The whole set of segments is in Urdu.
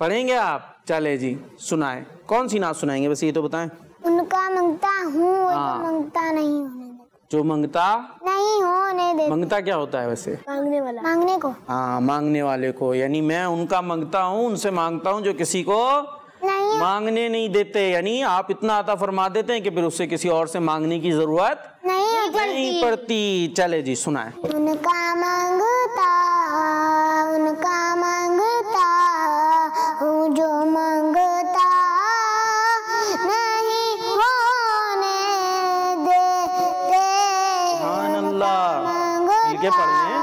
پڑھیں گے آپ؟ چلے جی سنائیں، کون سی نعت سنائیں گے بس یہ تو بتائیں؟ ان کا مانگتا ہوں وہ جو مانگتا نہیں ہونے دیتا، جو مانگتا نہیں ہونے دیتا۔ مانگتا کیا ہوتا ہے ویسے؟ مانگنے والا، مانگنے کو، ہاں مانگنے والے کو، یعنی میں ان کا مانگتا ہوں، ان سے مانگتا ہوں جو کسی کو مانگنے نہیں دیتے، یعنی آپ اتنا عطا فرما دیتے ہیں کہ پھر اس سے کسی اور سے مانگنے کی ضرورت نہیں پڑتی۔ چلے جی سنائیں۔ ان کا مانگتا، ان کا مانگتا ہوں جو مانگتا نہیں ہونے دیتے، سبحان اللہ، مل کے پڑھ لیں۔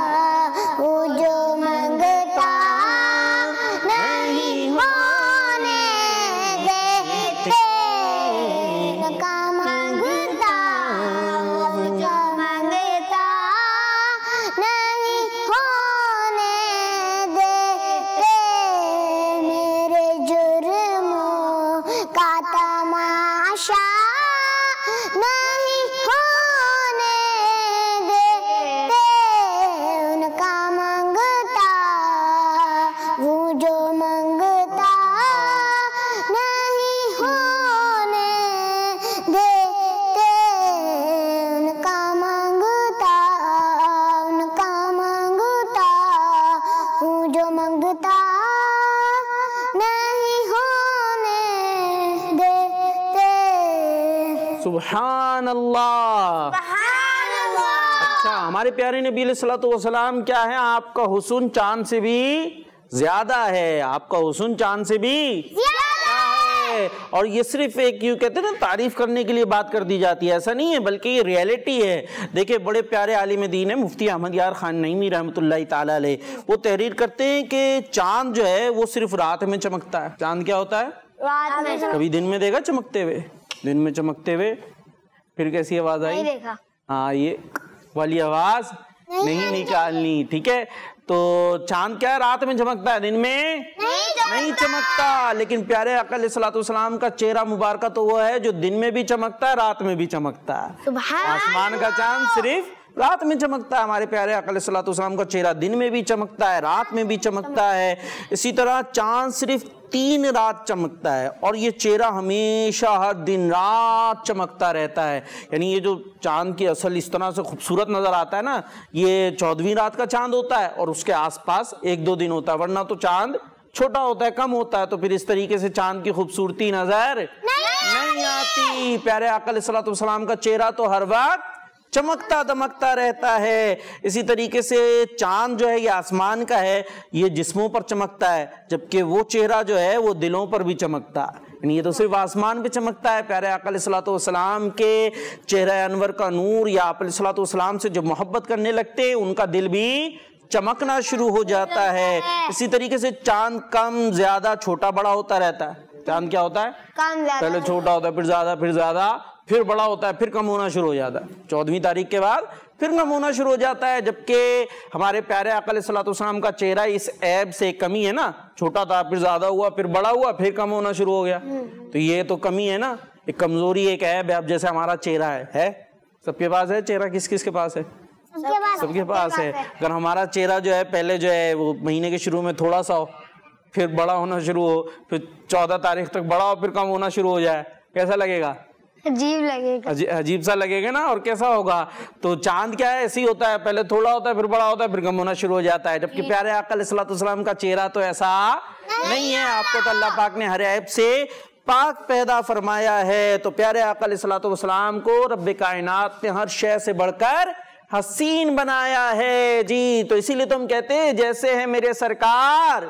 ہوں جو مانگتا نہیں ہونے دیتے، ان کا مانگتا ہوں جو مانگتا نہیں ہونے دیتے، میرے جرموں کا تماشا نہیں ہونے دیتے، ان کا مانگتا وہ جو مانگتا نہیں ہونے دیتے، ان کا مانگتا، ان کا مانگتا وہ جو مانگتا نہیں ہونے دیتے۔ سبحان اللہ۔ اچھا ہمارے پیارے نبی علیہ الصلوۃ والسلام کیا ہے؟ آپ کا حسن چاند سے بھی زیادہ ہے، آپ کا حسن چاند سے بھی زیادہ ہے، اور یہ صرف ایک یوں کہتے ہیں نا تعریف کرنے کے لیے بات کر دی جاتی ہے، ایسا نہیں ہے، بلکہ یہ ریئلٹی ہے۔ دیکھیں بڑے پیارے عالم دین ہے مفتی احمد یار خان نعیمی رحمۃ اللہ تعالیٰ علیہ، وہ تحریر کرتے ہیں کہ چاند جو ہے وہ صرف رات میں چمکتا ہے۔ چاند کیا ہوتا ہے؟ رات میں کبھی دن میں دیکھا چمکتے ہوئے؟ دن میں چمکتے ہوئے پھر کیسی آواز آئی؟ دیکھا، ہاں یہ والی آواز نہیں نکالنی، ٹھیک ہے؟ تو چاند کیا ہے؟ رات میں چمکتا ہے، دن میں نہیں چمکتا، لیکن پیارے آقا علیہ الصلوۃ والسلام کا چہرہ مبارکہ تو وہ ہے جو دن میں بھی چمکتا ہے، رات میں بھی چمکتا ہے۔ آسمان کا چاند صرف رات میں چمکتا ہے، ہمارے پیارے آقا علیہ الصلوۃ والسلام کا چہرہ دن میں بھی چمکتا ہے، رات میں بھی چمکتا ہے۔ اسی طرح چاند صرف 3 رات چمکتا ہے، اور یہ چہرہ ہمیشہ ہر دن رات چمکتا رہتا ہے، یعنی یہ جو چاند کی اصل اس طرح سے خوبصورت نظر آتا ہے نا، یہ 14ویں رات کا چاند ہوتا ہے اور اس کے آس پاس 1-2 دن ہوتا ہے، ورنہ تو چاند چھوٹا ہوتا ہے، کم ہوتا ہے، تو پھر اس طریقے سے چاند کی خوبصورتی نظر نہیں آتی۔ پیارے آقا علیہ الصلوۃ والسلام کا چہرہ تو ہر وقت چمکتا دمکتا رہتا ہے۔ اسی طریقے سے چاند جو ہے یہ آسمان کا ہے، یہ جسموں پر چمکتا ہے، جبکہ وہ چہرہ جو ہے وہ دلوں پر بھی چمکتا ہے، یعنی یہ تو صرف آسمان پہ چمکتا ہے۔ پیارے آقا علیہ الصلوۃ والسلام کے چہرہ انور کا نور، یا آپ علیہ الصلوۃ والسلام سے جو محبت کرنے لگتے ہیں ان کا دل بھی چمکنا شروع ہو جاتا ہے۔ اسی طریقے سے چاند کم زیادہ چھوٹا بڑا ہوتا رہتا ہے۔ چاند کیا ہوتا ہے؟ پہلے چھوٹا ہوتا ہے، پھر زیادہ، پھر زیادہ، پھر بڑا ہوتا ہے، پھر کم ہونا شروع ہو جاتا ہے۔ 14ویں تاریخ کے بعد پھر کم ہونا شروع ہو جاتا ہے، جبکہ ہمارے پیارے آقا علیہ الصلوۃ والسلام کا چہرہ اس عیب سے کمی ہے نا، چھوٹا تھا، پھر زیادہ ہوا، پھر بڑا ہوا، پھر کم ہونا شروع ہو گیا، تو یہ تو کمی ہے نا، ایک کمزوری، ایک عیب ہے۔ اب جیسے ہمارا چہرہ ہے، سب کے پاس ہے چہرہ، کس کس کے پاس ہے؟ سب کے پاس ہے۔ اگر ہمارا چہرہ جو ہے پہلے جو ہے وہ مہینے کے شروع میں تھوڑا سا ہو، پھر بڑا ہونا شروع ہو، پھر 14 تاریخ تک بڑا ہو، پھر کم ہونا شروع ہو جائے، کیسا لگے گا؟ عجیب لگے گا، عجیب سا لگے گا نا، اور کیسا ہوگا؟ تو چاند کیا ہے؟ ایسے ہی ہوتا ہے، پہلے تھوڑا ہوتا ہے، پھر بڑا ہوتا ہے، پھر کم ہونا شروع ہو جاتا ہے، جبکہ پیارے آقا علیہ الصلوۃ والسلام کا چہرہ تو ایسا نہیں ہے۔ آپ کو تو اللہ پاک نے ہر عیب سے پاک پیدا فرمایا ہے۔ تو پیارے آقا علیہ الصلوۃ والسلام کو رب کائنات نے ہر شے سے بڑھ کر حسین بنایا ہے جی، تو اسی لیے تو ہم کہتے ہیں جیسے ہے میرے سرکار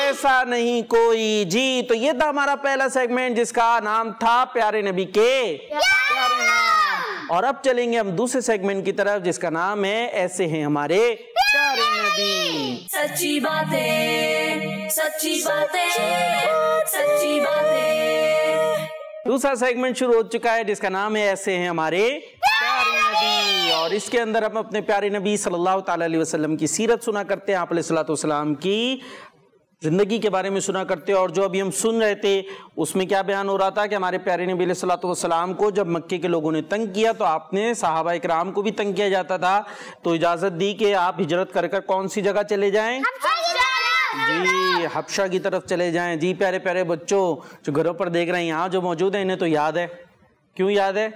ایسا نہیں کوئی جی۔ تو یہ تھا ہمارا پہلا سیگمنٹ جس کا نام تھا پیارے نبی کے پیارے نام، اور اب چلیں گے ہم دوسرے سیگمنٹ کی طرف جس کا نام ہے ایسے ہیں ہمارے پیارے نبی۔ سچی باتیں، سچی باتیں، سچی باتیں۔ دوسرا سیگمنٹ شروع ہو چکا ہے جس کا نام ہے ایسے ہیں ہمارے پیارے نبی، اور اس کے اندر ہم اپنے پیارے نبی صلی اللہ تعالی علیہ وسلم کی سیرت سنا کرتے ہیں، آپ علیہ الصلوۃ والسلام کی زندگی کے بارے میں سنا کرتے ہیں۔ اور جو ابھی ہم سن رہے تھے اس میں کیا بیان ہو رہا تھا کہ ہمارے پیارے نبی علیہ الصلوۃ والسلام کو جب مکے کے لوگوں نے تنگ کیا تو آپ نے صحابہ اکرام کو بھی تنگ کیا جاتا تھا، تو اجازت دی کہ آپ ہجرت کر کر کون سی جگہ چلے جائیں؟ جی حبشہ کی طرف چلے جائیں. جی پیارے پیارے بچوں جو گھروں پر دیکھ رہے ہیں یہاں جو موجود ہیں انہیں تو یاد ہے. کیوں یاد ہے؟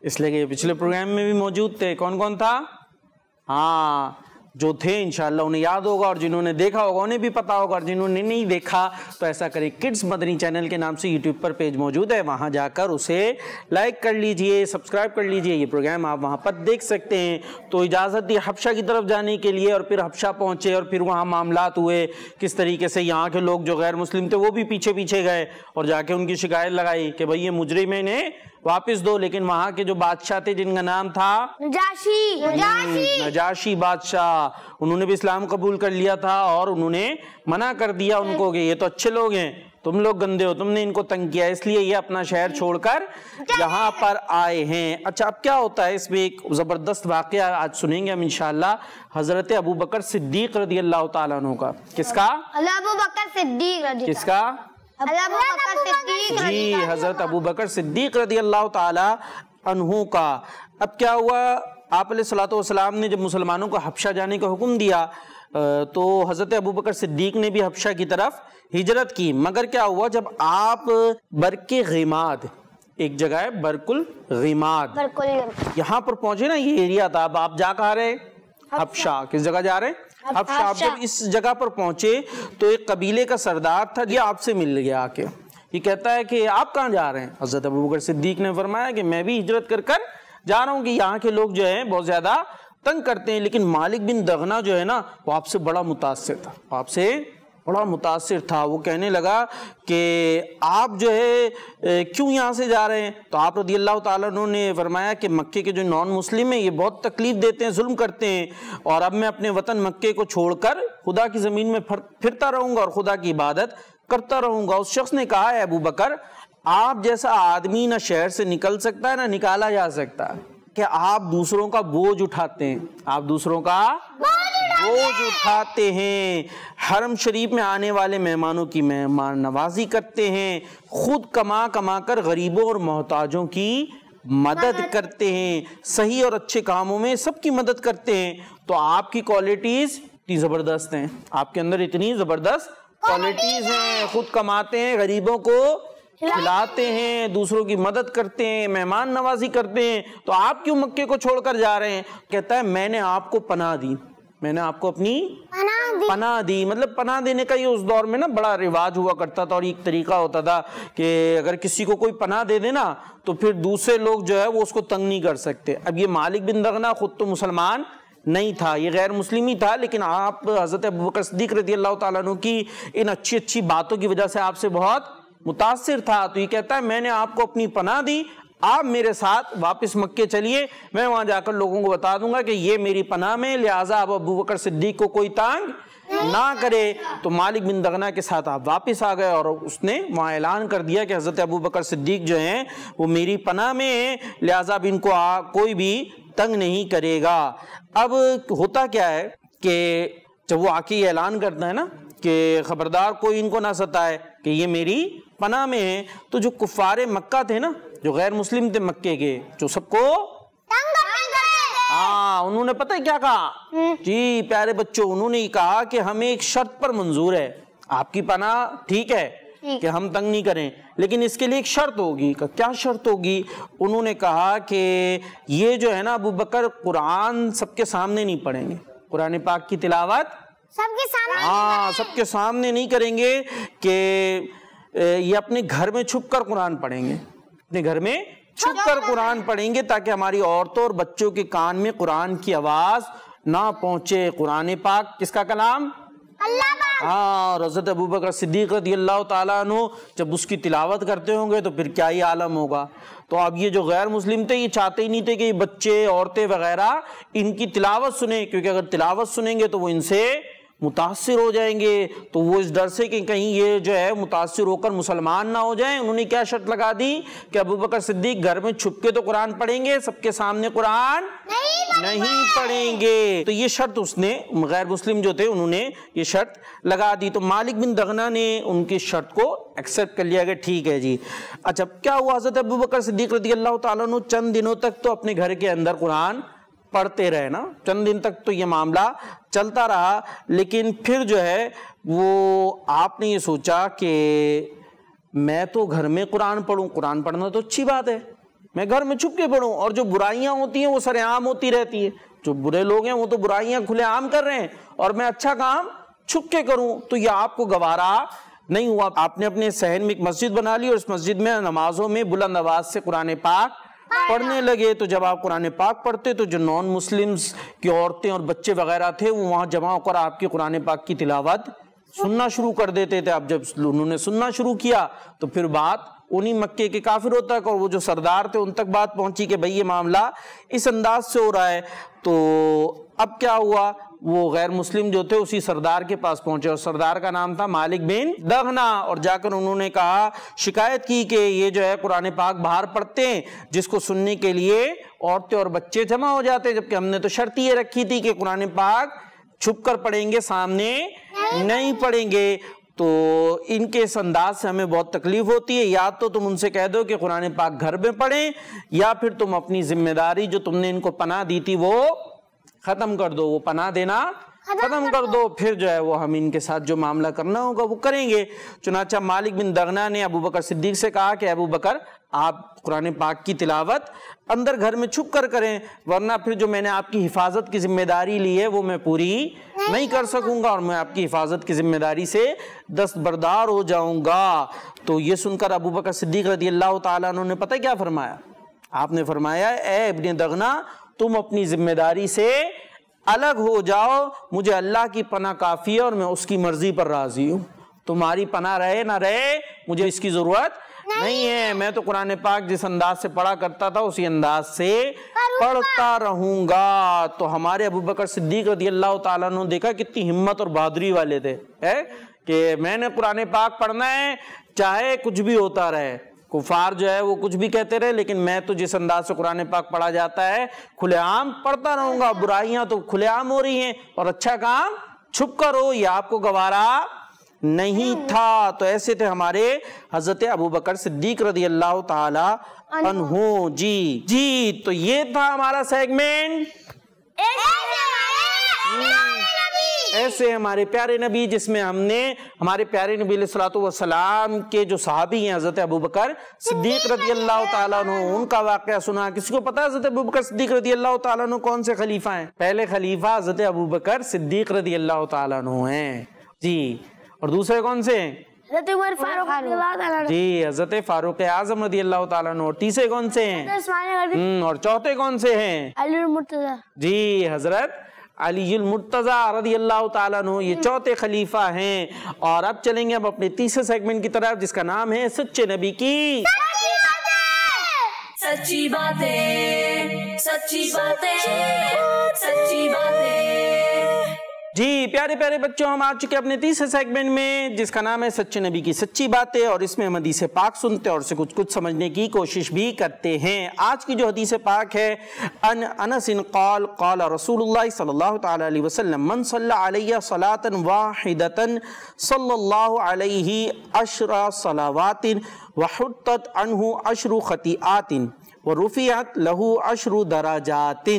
اس لیے کہ پچھلے پروگرام میں بھی موجود تھے. کون کون تھا؟ ہاں جو تھے انشاءاللہ انہیں یاد ہوگا, اور جنہوں نے دیکھا ہوگا انہیں بھی پتا ہوگا, اور جنہوں نے نہیں دیکھا تو ایسا کریں, کڈز مدنی چینل کے نام سے یوٹیوب پر پیج موجود ہے, وہاں جا کر اسے لائک کر لیجئے, سبسکرائب کر لیجئے. یہ پروگرام آپ وہاں پر دیکھ سکتے ہیں. تو اجازت دی حبشہ کی طرف جانے کے لیے, اور پھر حبشہ پہنچے اور پھر وہاں معاملات ہوئے کس طریقے سے. یہاں کے لوگ جو غیر مسلم تھے وہ بھی پیچھے پیچھے گئے اور جا کے ان کی شکایت لگائی کہ بھئی یہ مجرم انہیں واپس دو. لیکن وہاں کے جو بادشاہ تھے جن کا نام تھا نجاشی بادشاہ, انہوں نے بھی اسلام قبول کر لیا تھا اور انہوں نے منع کر دیا ان کو کہ یہ تو اچھے لوگ ہیں, تم لوگ گندے ہو, تم نے ان کو تنگ کیا, اس لیے یہ اپنا شہر چھوڑ کر یہاں پر آئے ہیں. اچھا اب کیا ہوتا ہے اس میں ایک زبردست واقعہ آج سنیں گے ہم انشاءاللہ حضرت ابو بکر صدیق رضی اللہ تعالیٰ عنہ کا. کس کا؟ ابو بکر صدیق. کس کا؟ جی حضرت ابو بکر صدیق رضی اللہ تعالیٰ عنہ کا. اب کیا ہوا, آپ علیہ الصلوۃ والسلام نے جب مسلمانوں کو حبشہ جانے کا حکم دیا تو حضرت ابو بکر صدیق نے بھی حبشہ کی طرف ہجرت کی. مگر کیا ہوا, جب آپ برق غیماد, ایک جگہ ہے برق الغیماد, یہاں پر پہنچے نا, یہ ایریا تھا. اب آپ جا کہاں رہے؟ حبشہ. کس جگہ جا رہے؟ حبشہ. آپ جب اس جگہ پر پہنچے تو ایک قبیلے کا سردار تھا, یہ آپ سے مل گیا آ کے. یہ کہتا ہے کہ آپ کہاں جا رہے ہیں؟ حضرت ابو بکر صدیق نے فرمایا کہ میں بھی ہجرت کر کر جا رہا ہوں کہ یہاں کے لوگ جو ہیں بہت زیادہ تنگ کرتے ہیں. لیکن مالک بن دغنہ جو ہے نا وہ آپ سے بڑا متاثر تھا, آپ سے بڑا متاثر تھا. وہ کہنے لگا کہ آپ جو ہے کیوں یہاں سے جا رہے ہیں؟ تو آپ رضی اللہ تعالیٰ عنہ نے فرمایا کہ مکے کے جو نان مسلم ہیں یہ بہت تکلیف دیتے ہیں, ظلم کرتے ہیں, اور اب میں اپنے وطن مکے کو چھوڑ کر خدا کی زمین میں پھرتا رہوں گا اور خدا کی عبادت کرتا رہوں گا. اس شخص نے کہا ہے ابو بکر آپ جیسا آدمی نہ شہر سے نکل سکتا ہے نہ نکالا جا سکتا, کہ آپ دوسروں کا بوجھ اٹھاتے ہیں, آپ دوسروں کا بوجھ اٹھاتے ہیں, حرم شریف میں آنے والے مہمانوں کی مہمان نوازی کرتے ہیں, خود کما کما کر غریبوں اور محتاجوں کی مدد کرتے ہیں, صحیح اور اچھے کاموں میں سب کی مدد کرتے ہیں. تو آپ کی کوالٹیز اتنی زبردست ہیں, آپ کے اندر اتنی زبردست کوالٹیز ہیں, خود کماتے ہیں, غریبوں کو کھلاتے ہیں, دوسروں کی مدد کرتے ہیں, مہمان نوازی کرتے ہیں, تو آپ کیوں مکے کو چھوڑ کر جا رہے ہیں؟ کہتا ہے میں نے آپ کو پناہ دی, میں نے آپ کو اپنی پناہ دی. مطلب پناہ دینے کا یہ اس دور میں نا بڑا رواج ہوا کرتا تھا, اور ایک طریقہ ہوتا تھا کہ اگر کسی کو کوئی پناہ دے دے نا تو پھر دوسرے لوگ جو ہے وہ اس کو تنگ نہیں کر سکتے. اب یہ مالک بن دغنہ خود تو مسلمان نہیں تھا, یہ غیر مسلم ہی تھا, لیکن آپ حضرت ابو بکر صدیق رضی اللہ تعالیٰ عنہ کی ان اچھی اچھی باتوں کی وجہ سے آپ سے بہت متاثر تھا. تو یہ کہتا ہے میں نے آپ کو اپنی پناہ دی, آپ میرے ساتھ واپس مکے چلیے, میں وہاں جا کر لوگوں کو بتا دوں گا کہ یہ میری پناہ میں, لہٰذا اب ابو بکر صدیق کو کوئی تنگ نہ کرے. تو مالک بن دغنہ کے ساتھ آپ واپس آ گئے, اور اس نے وہاں اعلان کر دیا کہ حضرت ابو بکر صدیق جو ہیں وہ میری پناہ میں ہیں, لہٰذا اب ان کو کوئی بھی تنگ نہیں کرے گا. اب ہوتا کیا ہے کہ جب وہ آ کے اعلان کرتا ہے نا کہ خبردار کوئی ان کو نہ ستائے کہ یہ میری پناہ میں ہیں, تو جو کفار مکہ تھے نا, جو غیر مسلم تھے مکے کے, جو سب کو انہوں نے پتہ کیا کہا؟ جی پیارے بچوں, انہوں نے کہا کہ ہمیں ایک شرط پر منظور ہے, آپ کی پناہ ٹھیک ہے کہ ہم تنگ نہیں کریں, لیکن اس کے لیے ایک شرط ہوگی. کیا شرط ہوگی؟ انہوں نے کہا کہ یہ جو ہے نا ابو بکر قرآن سب کے سامنے نہیں پڑھیں گے, قرآن پاک کی تلاوت سب کے سامنے نہیں کریں گے, کہ یہ اپنے گھر میں چھپ کر قرآن پڑھیں گے, اپنے گھر میں چھپ کر قرآن پڑھیں گے, تاکہ ہماری عورتوں اور بچوں کے کان میں قرآن کی آواز نہ پہنچے. قرآن پاک کس کا کلام؟ اور حضرت ابو بکر صدیق رضی اللہ تعالیٰ عنہ جب اس کی تلاوت کرتے ہوں گے تو پھر کیا ہی عالم ہوگا. تو اب یہ جو غیر مسلم تھے یہ چاہتے ہی نہیں تھے کہ یہ بچے, عورتیں وغیرہ ان کی تلاوت سنیں, کیونکہ اگر تلاوت سنیں گے تو وہ ان سے متاثر ہو جائیں گے. تو وہ اس ڈر سے کہ کہیں یہ جو ہے متاثر ہو کر مسلمان نہ ہو جائیں, انہوں نے کیا شرط لگا دی کہ ابو بکر صدیق گھر میں چھپ کے تو قرآن پڑھیں گے, سب کے سامنے قرآن نہیں پڑھیں گے. تو یہ شرط اس نے, غیر مسلم جو تھے انہوں نے یہ شرط لگا دی. تو مالک بن دغنہ نے ان کی شرط کو ایکسپٹ کر لیا کہ ٹھیک ہے جی. اچھا کیا ہوا, حضرت ابو بکر صدیق رضی اللہ تعالیٰ عنہ چند دنوں تک تو اپنے گھر کے اندر قرآن پڑھتے رہے نا, چند دن تک تو یہ معاملہ چلتا رہا، لیکن پھر جو ہے وہ آپ نے یہ سوچا کہ میں تو گھر میں قرآن پڑھوں، قرآن پڑھنا تو اچھی بات ہے، میں گھر میں چھپ کے پڑھوں، اور جو برائیاں ہوتی ہیں وہ سر عام ہوتی رہتی ہیں، جو برے لوگ ہیں وہ تو برائیاں کھلے عام کر رہے ہیں، اور میں اچھا کام چھپ کے کروں، تو یہ آپ کو گوارا نہیں ہوا۔ آپ نے اپنے صحن میں ایک مسجد بنا لی اور اس مسجد میں نمازوں میں بلند آواز سے قرآن پاک پڑھنے لگے۔ تو جب آپ قرآن پاک پڑھتے تو جو نان مسلمز کی عورتیں اور بچے وغیرہ تھے وہ وہاں جمع ہو کر آپ کی قرآن پاک کی تلاوت سننا شروع کر دیتے تھے۔ اب جب انہوں نے سننا شروع کیا تو پھر بات انہی مکے کے کافروں تک اور وہ جو سردار تھے ان تک بات پہنچی کہ بھئی یہ معاملہ اس انداز سے ہو رہا ہے۔ تو اب کیا ہوا، وہ غیر مسلم جو تھے اسی سردار کے پاس پہنچے، اور سردار کا نام تھا مالک بن دغنا، اور جا کر انہوں نے کہا، شکایت کی کہ یہ جو ہے قرآن پاک باہر پڑھتے ہیں جس کو سننے کے لیے عورتیں اور بچے جمع ہو جاتے، جبکہ ہم نے تو شرط یہ رکھی تھی کہ قرآن پاک چھپ کر پڑھیں گے، سامنے نہیں پڑھیں گے۔ تو ان کے اس انداز سے ہمیں بہت تکلیف ہوتی ہے، یا تو تم ان سے کہہ دو کہ قرآن پاک گھر میں پڑھیں، یا پھر تم اپنی ذمہ داری جو تم نے ان کو پناہ دی تھی وہ ختم کر دو، وہ پناہ دینا ختم کر دو، پھر جو ہے وہ ہم ان کے ساتھ جو معاملہ کرنا ہوگا وہ کریں گے۔ چنانچہ مالک بن دغنا نے ابو بکر صدیق سے کہا کہ ابو بکر آپ قرآن پاک کی تلاوت اندر گھر میں چھپ کر کریں، ورنہ پھر جو میں نے آپ کی حفاظت کی ذمہ داری لی ہے وہ میں پوری نہیں کر سکوں گا، اور میں آپ کی حفاظت کی ذمہ داری سے دستبردار ہو جاؤں گا۔ تو یہ سن کر ابو بکر صدیق رضی اللہ تعالیٰ عنہ نے پتہ کیا فرمایا؟ آپ نے فرمایا، اے ابن دغنا تم اپنی ذمہ داری سے الگ ہو جاؤ، مجھے اللہ کی پناہ کافی ہے اور میں اس کی مرضی پر راضی ہوں، تمہاری پناہ رہے نہ رہے مجھے اس کی ضرورت نہیں ہے، میں تو قرآن پاک جس انداز سے پڑھا کرتا تھا اسی انداز سے پڑھتا رہوں گا۔ تو ہمارے ابو بکر صدیق رضی اللہ تعالیٰ نے دیکھا کتنی ہمت اور بہادری والے تھے کہ میں نے قرآن پاک پڑھنا ہے چاہے کچھ بھی ہوتا رہے، کفار جو ہے وہ کچھ بھی کہتے رہے، لیکن میں تو جس انداز سے قرآن پاک پڑھا جاتا ہے کھلے عام پڑھتا رہوں گا۔ برائیاں تو کھلے عام ہو رہی ہیں اور اچھا کام چھپ کر ہو، یہ آپ کو گوارا نہیں تھا۔ تو ایسے تھے ہمارے حضرت ابو بکر صدیق رضی اللہ تعالی عنہ۔ جی تو یہ تھا ہمارا سیگمنٹ ایسے ہمارے پیارے نبی، جس میں ہم نے ہمارے پیارے نبی علیہ الصلوۃ والسلام کے جو صحابی ہیں حضرت ابو بکر صدیق رضی اللہ تعالیٰ عنہ ان کا واقعہ سنا۔ کسی کو پتا ہے حضرت ابو بکر صدیق رضی اللہ تعالیٰ عنہ کون سے خلیفہ ہیں؟ پہلے خلیفہ حضرت ابو بکر صدیق رضی اللہ تعالیٰ عنہ ہیں جی، اور دوسرے کون سے ہیں؟ حضرت عمر فاروق رضی اللہ تعالیٰ عنہ، جی حضرت فاروق اعظم رضی اللہ تعالیٰ عنہ، اور تیسرے کون سے ہیں؟ اور چوتھے کون سے ہیں؟ علی المرتضیٰ، جی حضرت علی المرتضیٰ رضی اللہ تعالیٰ عنہ، یہ چوتھے خلیفہ ہیں۔ اور اب چلیں گے اب اپنے تیسرے سیگمنٹ کی طرف جس کا نام ہے سچے نبی کی سچی باتیں، سچی باتیں، سچی باتیں۔ جی پیارے پیارے بچوں، ہم آ چکے اپنے تیسرے سیگمنٹ میں جس کا نام ہے سچے نبی کی سچی باتیں، اور اس میں ہم حدیث پاک سنتے ہیں اور اسے کچھ سمجھنے کی کوشش بھی کرتے ہیں۔ آج کی جو حدیث پاک ہے، انس قال قال رسول اللہ صلی اللہ تعالی علیہ وسلم من صلی علیہ صلاۃ واحدۃ صلی اللہ علیہ 10 صلوات وحطت عنہ 10 خطیئات وَرُفِعَتْ لَهُ 10 درجات۔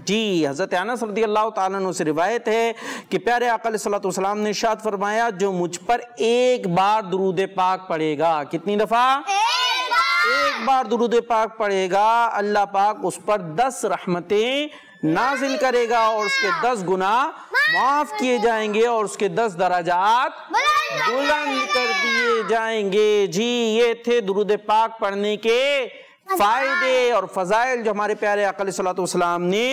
جی حضرت انس رضی اللہ تعالیٰ عنہ سے روایت ہے کہ پیارے آقا علیہ الصلوۃ والسلام نے ارشاد فرمایا، جو مجھ پر ایک بار درود پاک پڑھے گا، کتنی دفعہ؟ ایک بار درود پاک پڑھے گا، اللہ پاک اس پر 10 رحمتیں نازل کرے گا اور اس کے 10 گناہ معاف کیے جائیں گے اور اس کے 10 درجات بلند کر دیے جائیں گے۔ جی یہ تھے درود پاک پڑھنے کے فائدے اور فضائل جو ہمارے پیارے آقا علیہ الصلوۃ والسلام نے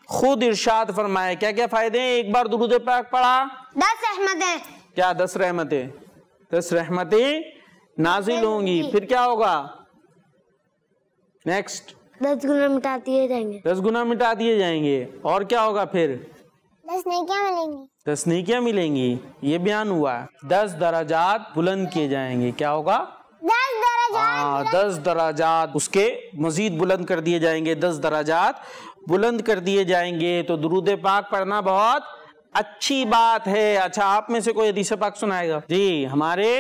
خود ارشاد فرمایا۔ کیا کیا فائدے ہیں؟ ایک بار درود پاک پڑھا 10 رحمتیں، کیا 10 رحمتیں؟ 10 رحمتیں نازل ہوں گی، پھر کیا ہوگا؟ نیکسٹ 10 گناہ مٹا دیے جائیں گے، 10 گناہ مٹا دیے جائیں گے، اور کیا ہوگا پھر؟ 10 نیکیاں ملیں گی، 10 نیکیاں ملیں گی، یہ بیان ہوا ہے۔ 10 درجات بلند کیے جائیں گے، کیا ہوگا؟ 10 درجات 10 درجات اس کے مزید بلند کر دیے جائیں گے، 10 درجات بلند کر دیے جائیں گے۔ تو درود پاک پڑھنا بہت اچھی بات ہے۔ اچھا آپ میں سے کوئی حدیث پاک سنائے گا؟ جی ہمارے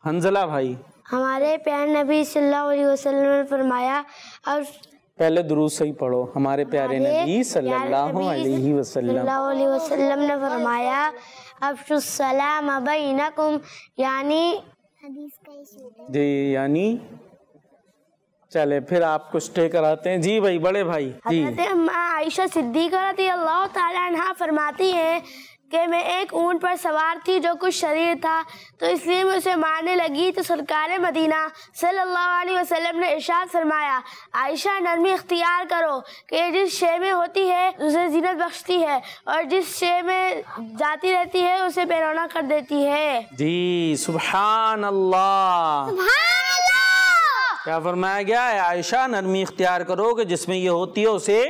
حنزلہ بھائی۔ ہمارے پیارے نبی صلی اللہ علیہ وسلم نے فرمایا، اور پہلے درود صحیح پڑھو. ہمارے پیارے نبی صلی اللہ علیہ وسلم نے فرمایا افشوا السلام بینکم، یعنی حدیث کا ہی جی، یعنی چلے پھر آپ کو اسٹے کراتے ہیں. جی بھائی، بڑے بھائی. جی، حضرت عائشہ صدیقہ رضی اللہ تعالیٰ عنہ فرماتی ہیں کہ میں ایک اونٹ پر سوار تھی جو کچھ شریر تھا، تو اس لیے میں اسے مارنے لگی تو سرکار مدینہ صلی اللہ علیہ وسلم نے ارشاد فرمایا عائشہ نرمی اختیار کرو کہ جس شے میں ہوتی ہے اسے زینت بخشتی ہے اور جس شے میں جاتی رہتی ہے اسے بے رونق کر دیتی ہے. جی، سبحان اللہ. کیا فرمایا گیا ہے؟ عائشہ نرمی اختیار کرو کہ جس میں یہ ہوتی ہے اسے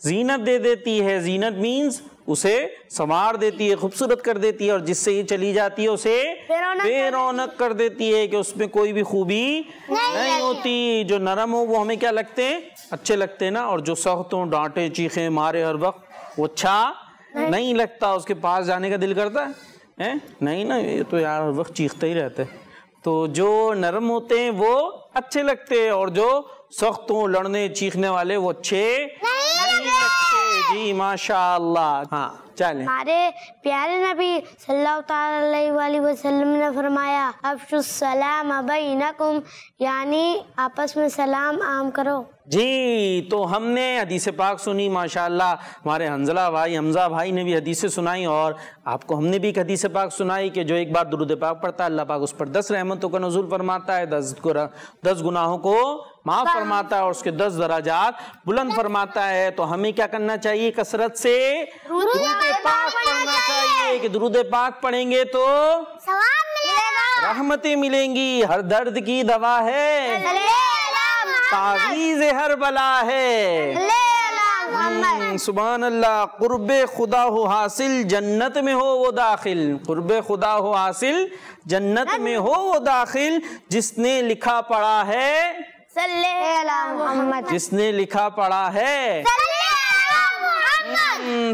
زینت دے دیتی ہے. زینت مینز اسے سنوار دیتی ہے، خوبصورت کر دیتی ہے، اور جس سے یہ چلی جاتی ہے اسے بے رونق کر دیتی ہے کہ اس میں کوئی بھی خوبی نہیں ہوتی. جو نرم ہو وہ ہمیں کیا لگتے ہیں؟ اچھے لگتے ہیں نا. اور جو سخت ہوں، ڈانٹے چیخیں مارے ہر وقت، وہ اچھا نہیں لگتا. اس کے پاس جانے کا دل کرتا ہے نہیں نا، یہ تو یار ہر وقت چیختا ہی رہتا ہے. تو جو نرم ہوتے ہیں وہ اچھے لگتے ہیں، اور جو سخت ہوں، لڑنے چیخنے والے، وہ اچھے نہیں لگتے. جی ماشاء اللہ. ہاں چلیں. ہمارے پیارے نبی صلی اللہ تعالیٰ علیہ وآلہ وسلم نے فرمایا افشوا السلام بینکم، یعنی آپس میں سلام عام کرو. جی، تو ہم نے حدیث پاک سنی ماشاءاللہ. ہمارے حنظلہ بھائی، حمزہ بھائی نے بھی حدیثیں سنائی، اور آپ کو ہم نے بھی ایک حدیث پاک سنائی کہ جو ایک بار درود پاک پڑھتا ہے اللہ پاک اس پر 10 رحمتوں کا نزول فرماتا ہے، 10 گناہوں کو معاف فرماتا ہے، اور اس کے 10 درجات بلند فرماتا ہے. تو ہمیں کیا کرنا چاہیے؟ کثرت سے درود پاک پڑھنا چاہیے کہ درود پاک پڑھیں گے تو ثواب ملے گا، رحمتیں ملیں گی. ہر درد کی دوا ہے، تعویذ ہر بلا ہے. سبحان اللہ. قرب خدا ہو حاصل جنت میں ہو وہ داخل. قرب خدا ہو حاصل جنت میں ہو وہ داخل. جس نے لکھا پڑھا ہے صلی اللہ محمد، جس نے لکھا پڑھا ہے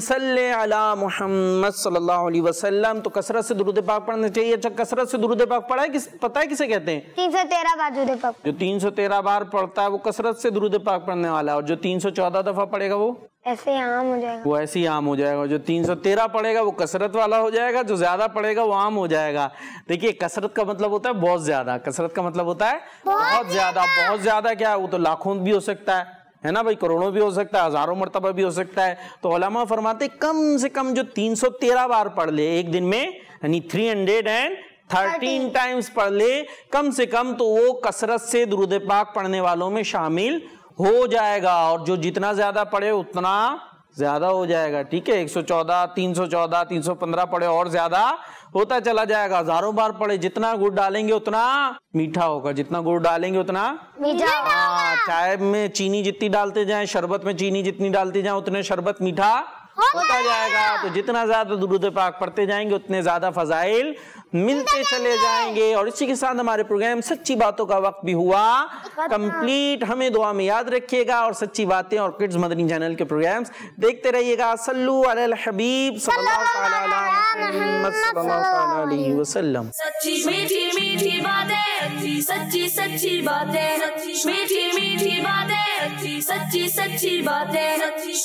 صلی علی محمد صلی اللہ علیہ وسلم. تو کثرت سے درود پاک پڑھنا چاہیے. اچھا، کثرت سے درود پاک پڑھا ہے پتہ ہے کسے کہتے ہیں؟ 313 بار درود پاک. جو 313 بار پڑھتا ہے وہ کثرت سے درود پاک پڑھنے والا ہے، اور جو 314 دفعہ پڑھے گا وہ ایسے عام ہو جائے گا. وہ ایسے ہی عام ہو جائے گا. جو 313 پڑھے گا وہ کثرت والا ہو جائے گا، جو زیادہ پڑھے گا وہ عام ہو جائے گا. دیکھیے، کثرت کا مطلب ہوتا ہے بہت زیادہ. کثرت کا مطلب ہوتا ہے بہت زیادہ. بہت زیادہ کیا ہے؟ وہ تو لاکھوں بھی ہو سکتا ہے نا بھائی، کروڑوں بھی ہو سکتا ہے، ہزاروں مرتبہ بھی ہو سکتا ہے. تو علماء فرماتے کم سے کم جو 313 بار پڑھ لے ایک دن میں، یعنی 313 ٹائمز پڑھ لے کم سے کم، تو وہ کثرت سے درود پاک پڑھنے والوں میں شامل ہو جائے گا. اور جو جتنا زیادہ پڑھے اتنا زیادہ ہو جائے گا. ٹھیک ہے، 114 314 315 پڑھے اور زیادہ ہوتا چلا جائے گا. ہزاروں بار پڑھے، جتنا گڑ ڈالیں گے اتنا میٹھا ہوگا. جتنا گڑ ڈالیں گے اتنا میٹھا. چائے میں چینی جتنی ڈالتے جائیں، شربت میں چینی جتنی ڈالتے جائیں، اتنے شربت میٹھا ہوتا جائے گا. تو جتنا زیادہ درود پاک پڑھتے جائیں گے اتنے زیادہ فضائل ملتے چلے جائیں گے. اور اسی کے ساتھ ہمارے پروگرام سچی باتوں کا وقت بھی ہوا کمپلیٹ. ہمیں دعا میں یاد رکھیے گا، اور سچی باتیں اور کڈز مدنی چینل کے پروگرامز دیکھتے رہیے گا. صلو علی الحبیب صلی اللہ علی محمد صلی اللہ علیہ وسلم. سچی میٹھی میٹھی باتیں، سچی سچی باتیں، میٹھی میٹھی باتیں، سچی سچی باتیں،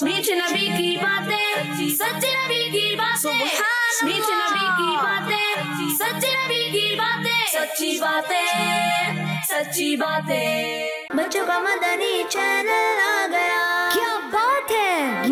میٹھے نبی کی باتیں، سچے نبی کی باتیں، میٹھے نبی کی باتیں، سچے نبی کی باتیں، سچی باتیں، سچی باتیں. بچوں کا مدنی چینل آ گیا. کیا بات ہے.